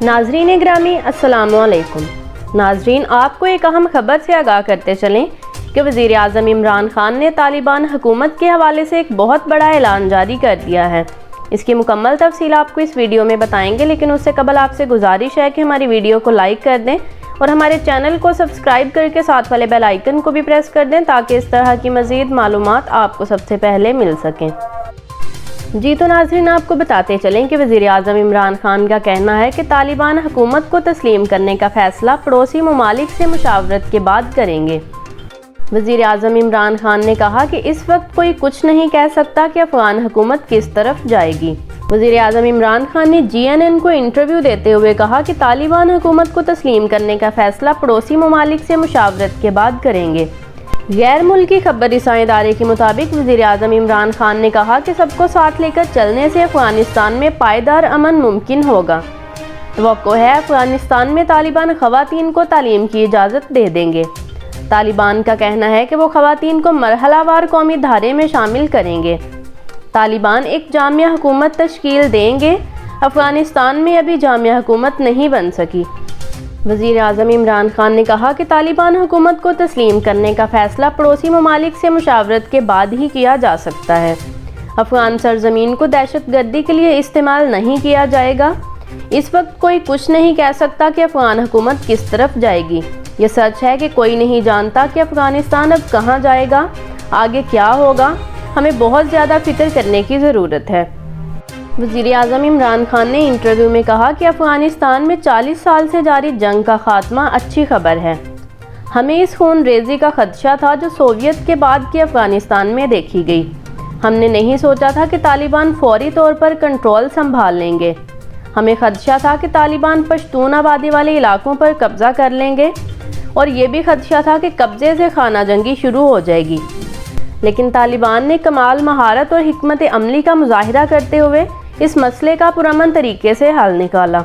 नाजरीन ग्रामी अस्सलामुअलैकुम। नाजरीन, आपको एक अहम खबर से आगाह करते चलें कि वज़ीराअज़म इमरान खान ने तालिबान हुकूमत के हवाले से एक बहुत बड़ा ऐलान जारी कर दिया है। इसकी मुकम्मल तफसील आपको इस वीडियो में बताएंगे, लेकिन उससे कबल आपसे गुजारिश है कि हमारी वीडियो को लाइक कर दें और हमारे चैनल को सब्सक्राइब करके साथ वाले बेल आइकन को भी प्रेस कर दें ताकि इस तरह की मज़ीद मालूमात आपको सबसे पहले मिल सकें। जी तो नाज़रीन, आपको बताते चलें कि वज़ीराअज़म इमरान खान का कहना है कि तालिबान हुकूमत को तस्लीम करने का फ़ैसला पड़ोसी ममालिक से मुशावरत के बाद करेंगे। वज़ीराअज़म इमरान खान ने कहा कि इस वक्त कोई कुछ नहीं कह सकता कि अफ़गान हुकूमत किस तरफ जाएगी। वज़ीराअज़म इमरान खान ने CNN को इंटरव्यू देते हुए कहा कि तालिबान हुकूमत को तस्लीम करने का फ़ैसला पड़ोसी ममालिक से मुशावरत के बाद करेंगे। गैर मुल्की खबर इदारे के मुताबिक वज़ीराअज़म इमरान खान ने कहा कि सबको साथ लेकर चलने से अफ़गानिस्तान में पायदार अमन मुमकिन होगा। तवक्को है अफ़गानिस्तान में तालिबान ख़वातीन को तालीम की इजाज़त दे देंगे। तालिबान का कहना है कि वो ख़वातीन को मरहलावार कौमी धारे में शामिल करेंगे। तालिबान एक जामिया हुकूमत तश्कील देंगे। अफ़गानिस्तान में अभी जामिया हुकूमत नहीं बन सकी। वज़ीराअज़म इमरान खान ने कहा कि तालिबान हुकूमत को तस्लीम करने का फ़ैसला पड़ोसी ममालिक से मुशावरत के बाद ही किया जा सकता है। अफ़गान सरज़मीन को दहशतगर्दी के लिए इस्तेमाल नहीं किया जाएगा। इस वक्त कोई कुछ नहीं कह सकता कि अफ़गान हुकूमत किस तरफ जाएगी। ये सच है कि कोई नहीं जानता कि अफ़गानिस्तान अब कहाँ जाएगा, आगे क्या होगा। हमें बहुत ज़्यादा फ़िक्र करने की ज़रूरत है। वज़ीराअज़म इमरान खान ने इंटरव्यू में कहा कि अफ़गानिस्तान में 40 साल से जारी जंग का खात्मा अच्छी खबर है। हमें इस खून रेज़ी का ख़दशा था जो सोवियत के बाद के अफ़गानिस्तान में देखी गई। हमने नहीं सोचा था कि तालिबान फौरी तौर पर कंट्रोल संभाल लेंगे। हमें ख़दशा था कि तालिबान पश्तून आबादी वाले इलाकों पर कब्ज़ा कर लेंगे और ये भी ख़दशा था कि कब्ज़े से खाना जंगी शुरू हो जाएगी। लेकिन तालिबान ने कमाल महारत और हिकमत अमली का मुजाहिरा करते हुए इस मसले का पुरअमन तरीके से हल निकाला।